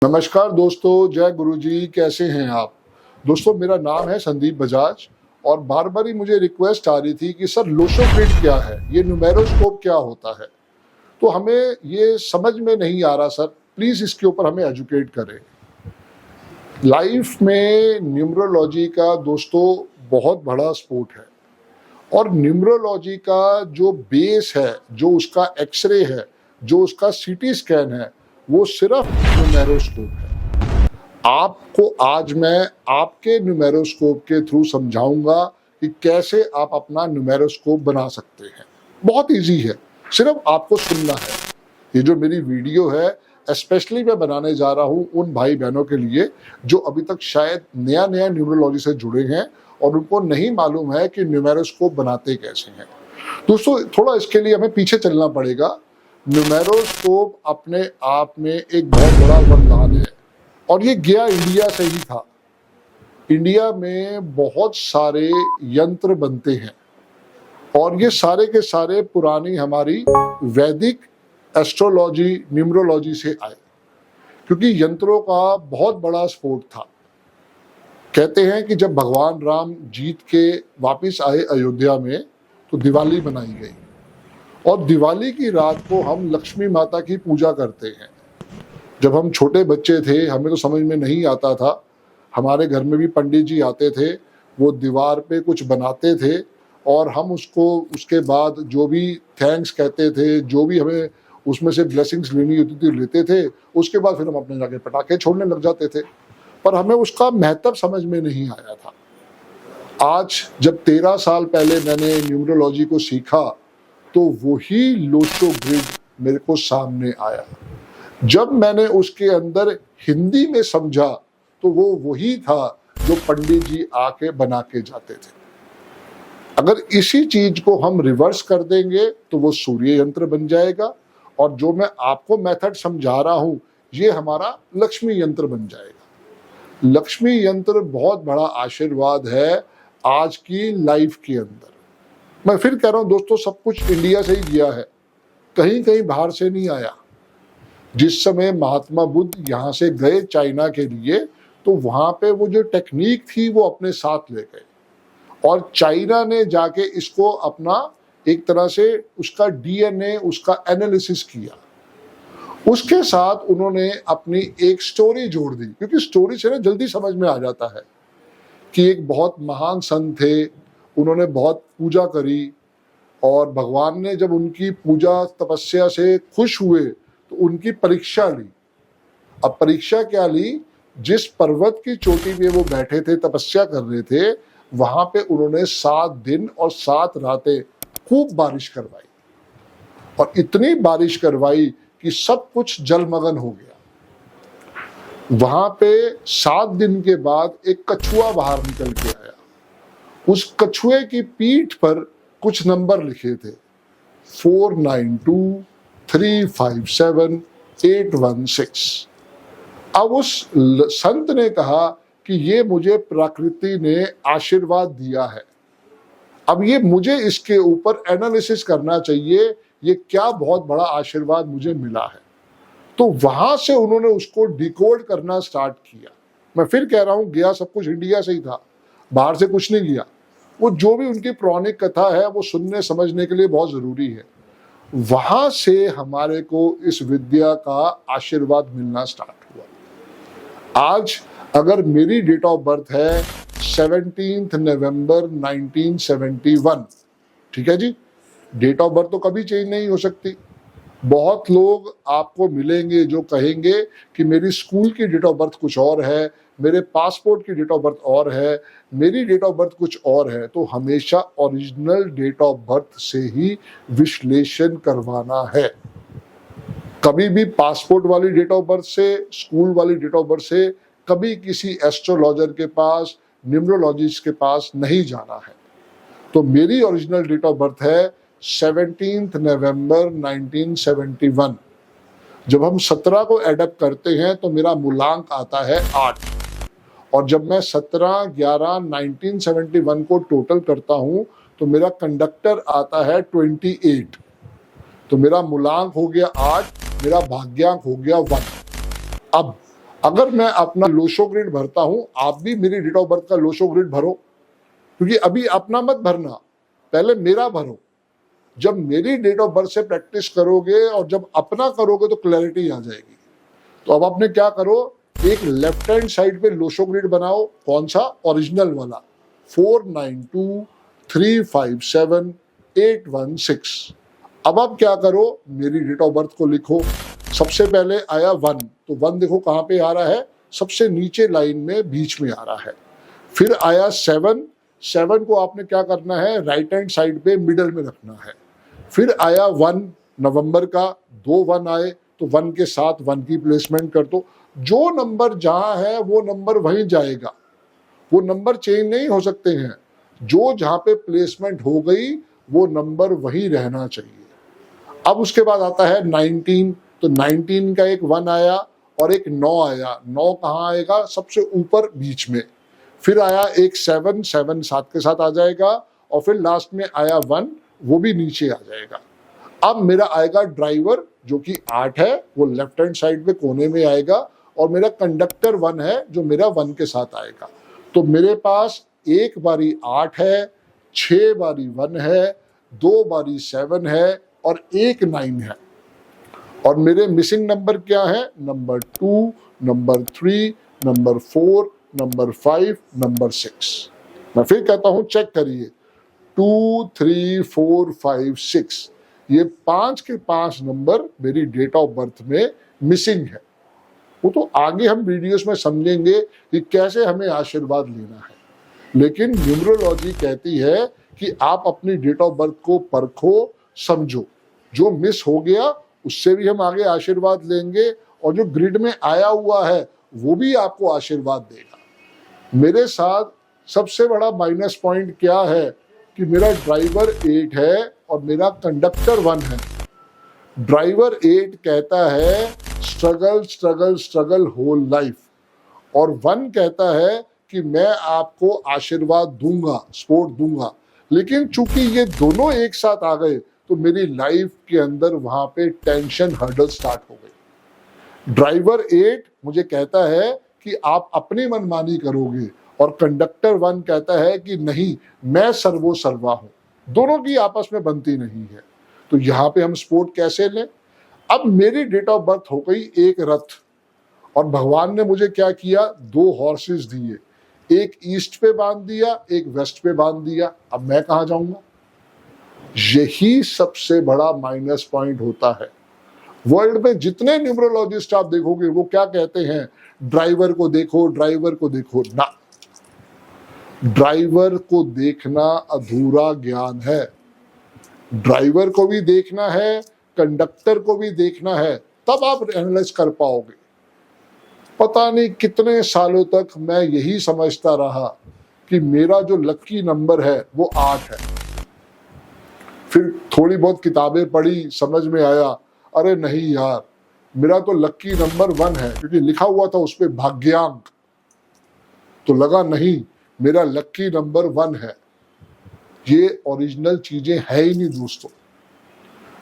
नमस्कार दोस्तों, जय गुरुजी। कैसे हैं आप दोस्तों? मेरा नाम है संदीप बजाज और बार बार ही मुझे रिक्वेस्ट आ रही थी कि सर लोशो ग्रिड क्या है, ये न्यूमेरोस्कोप क्या होता है। तो हमें ये समझ में नहीं आ रहा सर, प्लीज इसके ऊपर हमें एजुकेट करें। लाइफ में न्यूमरोलॉजी का दोस्तों बहुत बड़ा स्पोर्ट है और न्यूमरोलॉजी का जो बेस है, जो उसका एक्सरे है, जो उसका सीटी स्कैन है, वो सिर्फ न्यूमेरोस्कोप है। आपको आज मैं आपके न्यूमेरोस्कोप के थ्रू समझाऊंगा कि कैसे आप अपना न्यूमेरोस्कोप बना सकते हैं। बहुत इजी है, सिर्फ आपको सुनना है। ये जो मेरी वीडियो है स्पेशली मैं बनाने जा रहा हूँ उन भाई बहनों के लिए जो अभी तक शायद नया नया न्यूमरोलॉजी से जुड़े हैं और उनको नहीं मालूम है कि न्यूमेरोस्कोप बनाते कैसे हैं। दोस्तों थोड़ा इसके लिए हमें पीछे चलना पड़ेगा। न्यूमेरोस्कोप अपने आप में एक बहुत बड़ा वरदान है और ये गया इंडिया से ही था। इंडिया में बहुत सारे यंत्र बनते हैं और ये सारे के सारे पुरानी हमारी वैदिक एस्ट्रोलॉजी न्यूमरोलॉजी से आए, क्योंकि यंत्रों का बहुत बड़ा स्फोट था। कहते हैं कि जब भगवान राम जीत के वापस आए अयोध्या में तो दिवाली बनाई गई और दिवाली की रात को हम लक्ष्मी माता की पूजा करते हैं। जब हम छोटे बच्चे थे हमें तो समझ में नहीं आता था। हमारे घर में भी पंडित जी आते थे, वो दीवार पे कुछ बनाते थे और हम उसको उसके बाद जो भी थैंक्स कहते थे, जो भी हमें उसमें से ब्लेसिंग्स लेनी होती थी लेते थे। उसके बाद फिर हम अपने जाके पटाखे छोड़ने लग जाते थे, पर हमें उसका महत्व समझ में नहीं आया था। आज जब 13 साल पहले मैंने न्यूमरोलॉजी को सीखा तो वही लोशो ग्रिड मेरे को सामने आया। जब मैंने उसके अंदर हिंदी में समझा तो वो वही था जो पंडित जी आके बना के जाते थे। अगर इसी चीज को हम रिवर्स कर देंगे तो वो सूर्य यंत्र बन जाएगा और जो मैं आपको मेथड समझा रहा हूं ये हमारा लक्ष्मी यंत्र बन जाएगा। लक्ष्मी यंत्र बहुत बड़ा आशीर्वाद है आज की लाइफ के अंदर। मैं फिर कह रहा हूं दोस्तों, सब कुछ इंडिया से ही गया है, कहीं कहीं बाहर से नहीं आया। जिस समय महात्मा बुद्ध यहाँ से गए चाइना के लिए तो वहां पे वो जो टेक्निक थी वो अपने साथ ले गए और चाइना ने जाके इसको अपना एक तरह से उसका डीएनए उसका एनालिसिस किया। उसके साथ उन्होंने अपनी एक स्टोरी जोड़ दी, क्योंकि स्टोरी से ना जल्दी समझ में आ जाता है कि एक बहुत महान संत थे, उन्होंने बहुत पूजा करी और भगवान ने जब उनकी पूजा तपस्या से खुश हुए तो उनकी परीक्षा ली। अब परीक्षा क्या ली? जिस पर्वत की चोटी पे वो बैठे थे तपस्या कर रहे थे वहां पे उन्होंने 7 दिन और 7 रातें खूब बारिश करवाई और इतनी बारिश करवाई कि सब कुछ जलमग्न हो गया। वहां पे 7 दिन के बाद एक कछुआ बाहर निकल के आया। उस कछुए की पीठ पर कुछ नंबर लिखे थे 492 357 816। अब उस संत ने कहा कि ये मुझे प्रकृति ने आशीर्वाद दिया है, अब ये मुझे इसके ऊपर एनालिसिस करना चाहिए, ये क्या बहुत बड़ा आशीर्वाद मुझे मिला है। तो वहां से उन्होंने उसको डिकोड करना स्टार्ट किया। मैं फिर कह रहा हूं, गया सब कुछ इंडिया से ही था, बाहर से कुछ नहीं गया। वो जो भी उनकी पौराणिक कथा है वो सुनने समझने के लिए बहुत जरूरी है। वहां से हमारे को इस विद्या का आशीर्वाद मिलना स्टार्ट हुआ। आज अगर मेरी डेट ऑफ बर्थ है 17 नवंबर 1971, ठीक है जी, डेट ऑफ बर्थ तो कभी चेंज नहीं हो सकती। बहुत लोग आपको मिलेंगे जो कहेंगे कि मेरी स्कूल की डेट ऑफ बर्थ कुछ और है, मेरे पासपोर्ट की डेट ऑफ बर्थ और है, मेरी डेट ऑफ बर्थ कुछ और है। तो हमेशा ओरिजिनल डेट ऑफ बर्थ से ही विश्लेषण करवाना है। कभी भी पासपोर्ट वाली डेट ऑफ बर्थ से, स्कूल वाली डेट ऑफ बर्थ से कभी किसी एस्ट्रोलॉजर के पास, न्यूमरोलॉजिस्ट के पास नहीं जाना है। तो मेरी ओरिजिनल डेट ऑफ बर्थ है 17 नवंबर 1971। जब हम 17 को एडअप करते हैं तो मेरा मूलांक आता है 8 और जब मैं 17/11/1971 को टोटल करता हूं तो मेरा कंडक्टर आता है 28। तो मेरा मूलांक हो गया 8, मेरा भाग्यांक हो गया 1। अब अगर मैं अपना लोशो ग्रिड भरता हूं, आप भी मेरी डेट ऑफ बर्थ का लोशो ग्रिड भरो, क्योंकि अभी अपना मत भरना, पहले मेरा भरो। जब मेरी डेट ऑफ बर्थ से प्रैक्टिस करोगे और जब अपना करोगे तो क्लैरिटी आ जाएगी। तो अब आपने क्या करो, एक लेफ्ट हैंड साइड पे लोशो ग्रिड बनाओ। कौन सा? ओरिजिनल वाला, 4923578116। अब आप क्या करो, मेरी डेट ऑफ बर्थ को लिखो। सबसे पहले आया 1, तो 1 देखो कहां पे आ रहा है, सबसे नीचे लाइन में बीच में आ रहा है। फिर आया 7, 7 को आपने क्या करना है, राइट हैंड साइड पे मिडल में रखना है। फिर आया 1 नवंबर का, 2 1 आए, तो 1 के साथ 1 की प्लेसमेंट कर दो। जो नंबर जहां है वो नंबर वहीं जाएगा, वो नंबर चेंज नहीं हो सकते हैं। जो जहां पे प्लेसमेंट हो गई वो नंबर वहीं रहना चाहिए। अब उसके बाद आता है 19, तो 19 का एक 1 आया और एक 9 आया। 9 कहाँ आएगा, सबसे ऊपर बीच में। फिर आया एक 7, 7 7 के साथ आ जाएगा, और फिर लास्ट में आया 1, वो भी नीचे आ जाएगा। अब मेरा आएगा ड्राइवर जो कि 8 है, वो लेफ्ट हैंड साइड पे कोने में आएगा, और मेरा कंडक्टर 1 है जो मेरा 1 के साथ आएगा। तो मेरे पास एक बारी 8 है, 6 बारी 1 है, 2 बारी 7 है और एक 9 है। और मेरे मिसिंग नंबर क्या है, number 2, number 3, number 4, number 5, number 6। मैं फिर कहता हूं, चेक करिए, 2 3 4 5 6, ये 5 के 5 नंबर मेरी डेट ऑफ बर्थ में मिसिंग है। वो तो आगे हम वीडियोस में समझेंगे कि कैसे हमें आशीर्वाद लेना है, लेकिन न्यूमरोलॉजी कहती है कि आप अपनी डेट ऑफ बर्थ को परखो, समझो। जो मिस हो गया उससे भी हम आगे आशीर्वाद लेंगे, और जो ग्रिड में आया हुआ है वो भी आपको आशीर्वाद देगा। मेरे साथ सबसे बड़ा माइनस पॉइंट क्या है कि मेरा ड्राइवर 8 है और मेरा कंडक्टर 1 है। ड्राइवर 8 कहता है struggle struggle struggle whole life, और 1 कहता है कि मैं आपको आशीर्वाद दूंगा, सपोर्ट दूंगा। लेकिन चूंकि ये दोनों एक साथ आ गए तो मेरी लाइफ के अंदर वहां पे टेंशन हर्डल स्टार्ट हो गई। ड्राइवर 8 मुझे कहता है कि आप अपनी मनमानी करोगे, और कंडक्टर 1 कहता है कि नहीं, मैं सर्वो सर्वा हूं। दोनों की आपस में बनती नहीं है। तो यहाँ पे हम सपोर्ट कैसे लें? अब मेरी डेट ऑफ बर्थ हो गई एक रथ, और भगवान ने मुझे क्या किया, 2 हॉर्सेस दिए, एक ईस्ट पे बांध दिया, एक वेस्ट पे बांध दिया। अब मैं कहाँ जाऊंगा? यही सबसे बड़ा माइनस पॉइंट होता है। वर्ल्ड में जितने न्यूमरोलॉजिस्ट आप देखोगे वो क्या कहते हैं, ड्राइवर को देखो, ड्राइवर को देखो। ना, ड्राइवर को देखना अधूरा ज्ञान है। ड्राइवर को भी देखना है, कंडक्टर को भी देखना है, तब आप एनालाइज कर पाओगे। पता नहीं कितने सालों तक मैं यही समझता रहा कि मेरा जो लकी नंबर है वो 8 है। फिर थोड़ी बहुत किताबें पढ़ी, समझ में आया, अरे नहीं यार, मेरा तो लकी नंबर 1 है, क्योंकि लिखा हुआ था उस पे भाग्यांक। तो लगा नहीं, मेरा लकी नंबर 1 है। ये ओरिजिनल चीजें है ही नहीं दोस्तों।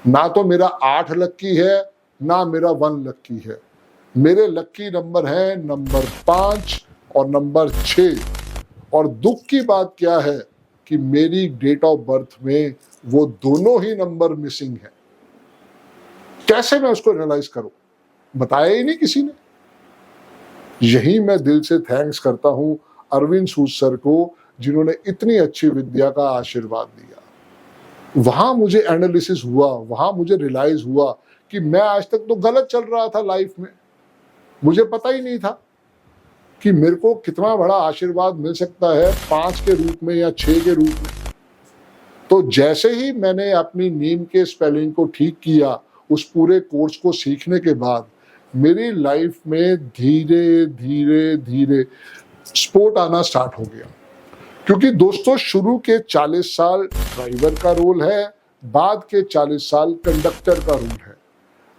ना तो मेरा 8 लक्की है, ना मेरा 1 लक्की है। मेरे लक्की नंबर है नंबर 5 और नंबर 6। और दुख की बात क्या है कि मेरी डेट ऑफ बर्थ में वो दोनों ही नंबर मिसिंग है। कैसे मैं उसको एनालाइज करूं? बताया ही नहीं किसी ने। यही मैं दिल से थैंक्स करता हूं अरविंद सूद सर को, जिन्होंने इतनी अच्छी विद्या का आशीर्वाद दिया। वहां मुझे एनालिसिस हुआ, वहां मुझे रियलाइज हुआ कि मैं आज तक तो गलत चल रहा था लाइफ में। मुझे पता ही नहीं था कि मेरे को कितना बड़ा आशीर्वाद मिल सकता है 5 के रूप में या 6 के रूप में। तो जैसे ही मैंने अपनी नेम के स्पेलिंग को ठीक किया, उस पूरे कोर्स को सीखने के बाद मेरी लाइफ में धीरे धीरे धीरे सपोर्ट आना स्टार्ट हो गया। क्योंकि दोस्तों, शुरू के 40 साल ड्राइवर का रोल है, बाद के 40 साल कंडक्टर का रोल है।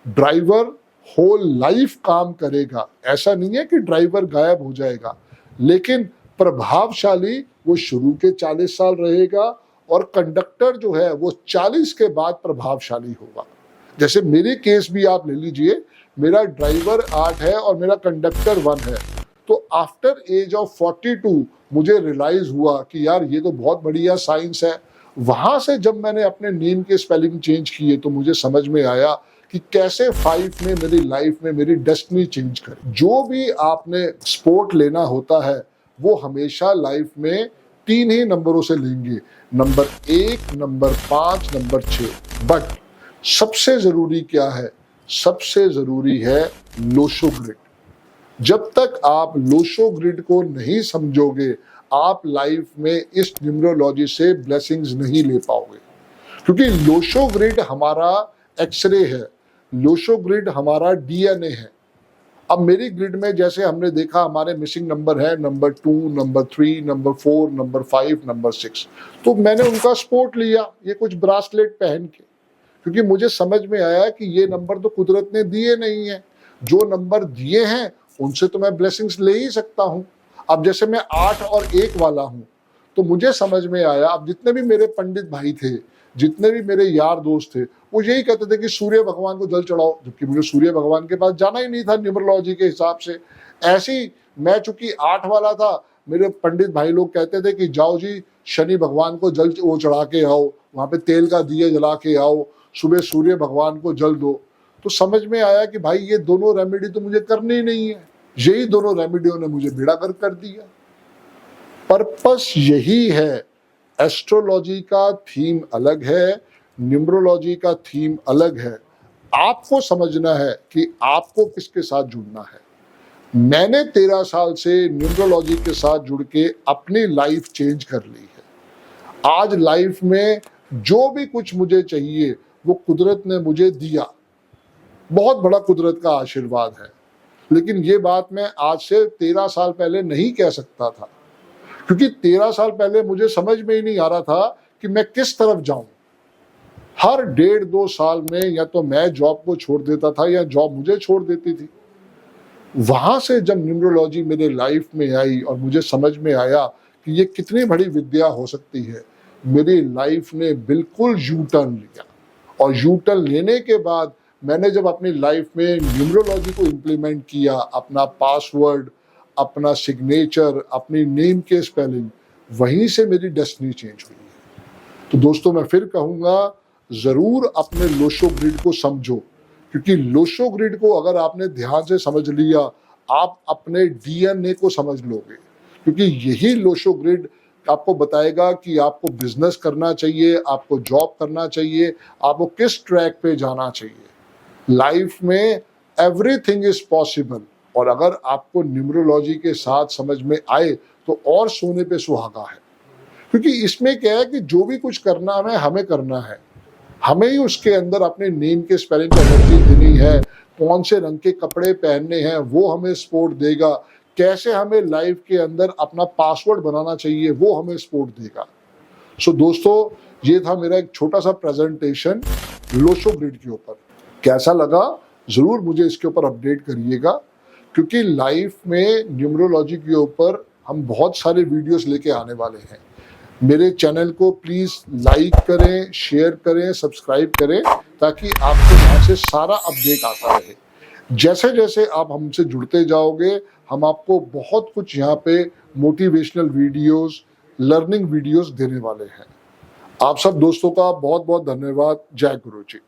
ड्राइवर होल लाइफ काम करेगा, ऐसा नहीं है कि ड्राइवर गायब हो जाएगा, लेकिन प्रभावशाली वो शुरू के 40 साल रहेगा, और कंडक्टर जो है वो 40 के बाद प्रभावशाली होगा। जैसे मेरे केस भी आप ले लीजिए, मेरा ड्राइवर 8 है और मेरा कंडक्टर 1 है। तो आफ्टर एज ऑफ 42 मुझे रियलाइज हुआ कि यार ये तो बहुत बढ़िया साइंस है। वहां से जब मैंने अपने नेम के स्पेलिंग चेंज किए तो मुझे समझ में आया कि कैसे 5 ने मेरी लाइफ में मेरी डेस्टिनी चेंज करी। जो भी आपने स्पोर्ट लेना होता है वो हमेशा लाइफ में 3 ही नंबरों से लेंगे, नंबर 1, नंबर 5, नंबर 6। बट सबसे जरूरी क्या है? सबसे जरूरी है लोशो ग्रिड। जब तक आप लोशो ग्रिड को नहीं समझोगे आप लाइफ में इस न्यूमरोलॉजी से ब्लेसिंग्स नहीं ले पाओगे, क्योंकि लोशो ग्रिड हमारा एक्सरे है, लोशो ग्रिड हमारा डीएनए है। अब मेरी ग्रिड में जैसे हमने देखा हमारे मिसिंग नंबर है number 2, number 3, number 4, number 5, number 6। तो मैंने उनका सपोर्ट लिया ये कुछ ब्रासलेट पहन के, क्योंकि मुझे समझ में आया कि ये नंबर तो कुदरत ने दिए नहीं है, जो नंबर दिए हैं उनसे तो मैं ब्लेसिंग्स ले ही सकता हूँ। अब जैसे मैं 8 और 1 वाला हूँ तो मुझे समझ में आया, अब जितने भी मेरे पंडित भाई थे, जितने भी मेरे यार दोस्त थे, वो यही कहते थे कि सूर्य भगवान को जल चढ़ाओ, जबकि मुझे सूर्य भगवान के पास जाना ही नहीं था न्यूमरोलॉजी के हिसाब से। ऐसी मैं चूंकि 8 वाला था, मेरे पंडित भाई लोग कहते थे कि जाओ जी शनि भगवान को जल वो चढ़ा के आओ, वहां पे तेल का दिया जला के आओ, सुबह सूर्य भगवान को जल दो। तो समझ में आया कि भाई ये दोनों रेमेडी तो मुझे करनी ही नहीं है। यही दोनों रेमेडियों ने मुझे बेड़ा गर्क कर दिया। पर्पस यही है। एस्ट्रोलॉजी का थीम अलग है, न्यूमरोलॉजी का थीम अलग है। आपको समझना है कि आपको किसके साथ जुड़ना है। मैंने 13 साल से न्यूमरोलॉजी के साथ जुड़ के अपनी लाइफ चेंज कर ली है। आज लाइफ में जो भी कुछ मुझे चाहिए वो कुदरत ने मुझे दिया, बहुत बड़ा कुदरत का आशीर्वाद है। लेकिन ये बात मैं आज से 13 साल पहले नहीं कह सकता था, क्योंकि 13 साल पहले मुझे समझ में ही नहीं आ रहा था कि मैं किस तरफ जाऊं। हर 1.5-2 साल में या तो मैं जॉब को छोड़ देता था या जॉब मुझे छोड़ देती थी। वहां से जब न्यूमरोलॉजी मेरे लाइफ में आई और मुझे समझ में आया कि ये कितनी बड़ी विद्या हो सकती है, मेरी लाइफ ने बिल्कुल यू टर्न लिया। और यू टर्न लेने के बाद मैंने जब अपनी लाइफ में न्यूमरोलॉजी को इम्प्लीमेंट किया, अपना पासवर्ड, अपना सिग्नेचर, अपनी नेम के स्पेलिंग, वहीं से मेरी डेस्टिनी चेंज हुई है। तो दोस्तों मैं फिर कहूँगा, ज़रूर अपने लोशो ग्रिड को समझो, क्योंकि लोशो ग्रिड को अगर आपने ध्यान से समझ लिया आप अपने डीएनए को समझ लोगे, क्योंकि यही लोशो ग्रिड आपको बताएगा कि आपको बिजनेस करना चाहिए, आपको जॉब करना चाहिए, आपको किस ट्रैक पे जाना चाहिए। लाइफ में एवरीथिंग इज पॉसिबल। और अगर आपको न्यूमरोलॉजी के साथ समझ में आए तो और सोने पे सुहागा है, क्योंकि इसमें क्या है कि जो भी कुछ करना है हमें करना है, हमें ही उसके अंदर अपने नेम के स्पेलिंग को एनर्जी देनी है, कौन से रंग के कपड़े पहनने हैं वो हमें सपोर्ट देगा, कैसे हमें लाइफ के अंदर अपना पासवर्ड बनाना चाहिए वो हमें सपोर्ट देगा। सो दोस्तों ये था मेरा एक छोटा सा प्रेजेंटेशन लोशो ग्रिड के ऊपर। कैसा लगा जरूर मुझे इसके ऊपर अपडेट करिएगा, क्योंकि लाइफ में न्यूमरोलॉजी के ऊपर हम बहुत सारे वीडियोस लेके आने वाले हैं। मेरे चैनल को प्लीज़ लाइक करें, शेयर करें, सब्सक्राइब करें, ताकि आपको वहाँ से सारा अपडेट आता रहे। जैसे जैसे आप हमसे जुड़ते जाओगे हम आपको बहुत कुछ यहाँ पे मोटिवेशनल वीडियोस, लर्निंग वीडियोस देने वाले हैं। आप सब दोस्तों का बहुत बहुत धन्यवाद। जय गुरु जी।